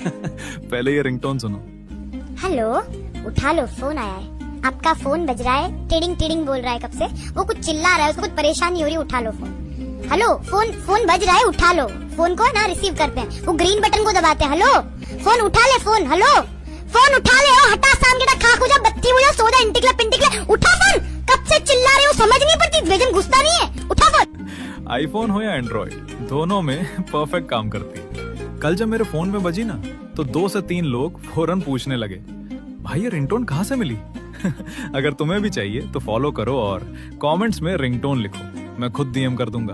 पहले ये रिंगटोन सुनो। हेलो, उठा लो, फोन आया है। आपका फोन बज रहा है, टिडिंग टिडिंग बोल रहा है कब से। वो कुछ चिल्ला रहा है, उसको कुछ परेशानी हो रही है, उठा लो फोन। हेलो, फोन बज रहा है, उठा लो फोन को ना। रिसीव करते हैं, वो ग्रीन बटन को दबाते हैं। हेलो, फोन उठा ले, फोन। हेलो, फोन उठा ले। ओ हटा, शाम के खा खो जा, बत्ती हो जा, सो जा, इंटिकले पिंटिकले, उठा फोन। कब से चिल्ला रहे हो, समझ नहीं पड़ती, वेजन घुसता नहीं है, उठा फोन। आईफोन हो या एंड्रॉइड, दोनों में परफेक्ट काम करती है। कल जब मेरे फोन में बजी ना, तो 2 से 3 लोग फौरन पूछने लगे, भाई ये रिंगटोन कहाँ से मिली? अगर तुम्हें भी चाहिए तो फॉलो करो और कमेंट्स में रिंगटोन लिखो, मैं खुद डीएम कर दूंगा।